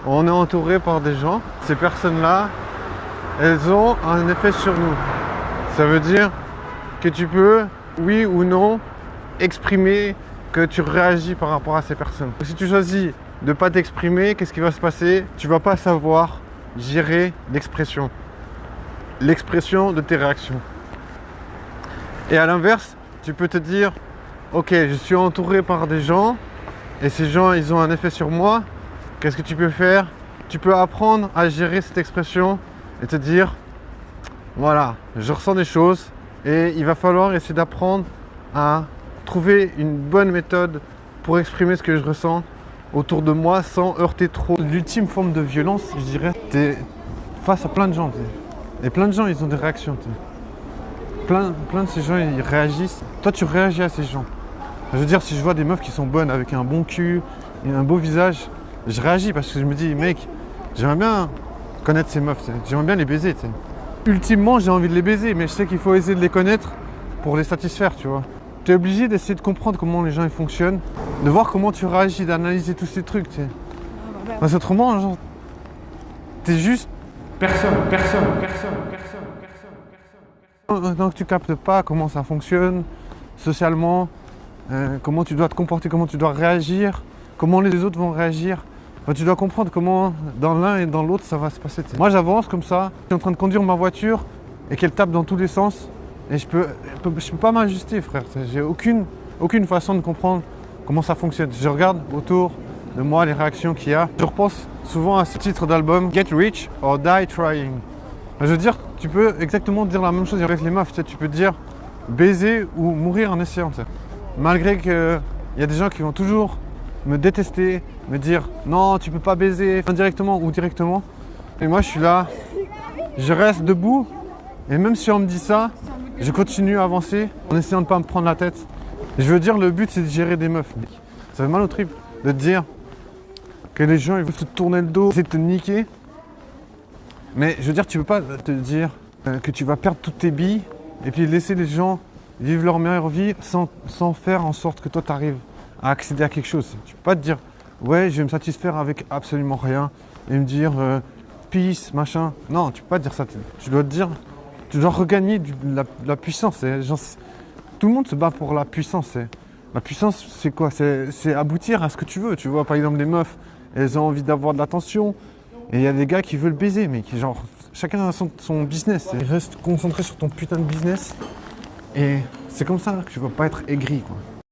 on est entouré par des gens. Ces personnes-là, elles ont un effet sur nous. Ça veut dire que tu peux, oui ou non, exprimer que tu réagis par rapport à ces personnes. Si tu choisis de ne pas t'exprimer, qu'est-ce qui va se passer? Tu ne vas pas savoir gérer l'expression de tes réactions. Et à l'inverse, tu peux te dire, ok, je suis entouré par des gens et ces gens, ils ont un effet sur moi. Qu'est-ce que tu peux faire? Tu peux apprendre à gérer cette expression et te dire, voilà, je ressens des choses et il va falloir essayer d'apprendre à trouver une bonne méthode pour exprimer ce que je ressens autour de moi sans heurter trop. L'ultime forme de violence, je dirais, t'es face à plein de gens. Et plein de gens, ils ont des réactions. Plein de ces gens, ils réagissent. Toi, tu réagis à ces gens. Je veux dire, si je vois des meufs qui sont bonnes avec un bon cul et un beau visage, je réagis parce que je me dis, mec, j'aimerais bien connaître ces meufs. J'aimerais bien les baiser. Ultimement, j'ai envie de les baiser, mais je sais qu'il faut essayer de les connaître pour les satisfaire, tu vois. Tu es obligé d'essayer de comprendre comment les gens ils fonctionnent, de voir comment tu réagis, d'analyser tous ces trucs, tu sais. Parce qu'autrement, genre, t'es juste personne. Donc tu captes pas comment ça fonctionne socialement, comment tu dois te comporter, comment tu dois réagir, comment les autres vont réagir. Enfin, tu dois comprendre comment dans l'un et dans l'autre ça va se passer. T'sais. Moi j'avance comme ça, je suis en train de conduire ma voiture et qu'elle tape dans tous les sens et je peux pas m'ajuster, frère. J'ai aucune façon de comprendre comment ça fonctionne. Je regarde autour de moi les réactions qu'il y a. Je repense souvent à ce titre d'album, Get Rich or Die Trying. Je veux dire, tu peux exactement dire la même chose avec les meufs. Tu peux dire baiser ou mourir en essayant. Malgré qu'il y a des gens qui vont toujours me détester, me dire non, tu peux pas baiser, indirectement ou directement. Et moi, je suis là, je reste debout. Et même si on me dit ça, je continue à avancer en essayant de ne pas me prendre la tête. Je veux dire, le but, c'est de gérer des meufs. Ça fait mal au trip de te dire que les gens ils veulent te tourner le dos, essayer de te niquer. Mais je veux dire, tu peux pas te dire que tu vas perdre toutes tes billes et puis laisser les gens vivre leur meilleure vie sans faire en sorte que toi tu arrives à accéder à quelque chose. Tu peux pas te dire ouais, je vais me satisfaire avec absolument rien et me dire peace, machin. Non, tu peux pas te dire ça. Tu dois te dire, tu dois regagner la puissance. Genre, tout le monde se bat pour la puissance. La puissance, c'est quoi? C'est aboutir à ce que tu veux. Tu vois, par exemple, les meufs, elles ont envie d'avoir de l'attention. Et il y a des gars qui veulent baiser, mais qui genre, chacun a son business. Reste concentré sur ton putain de business. Et c'est comme ça que tu vas pas être aigri, quoi.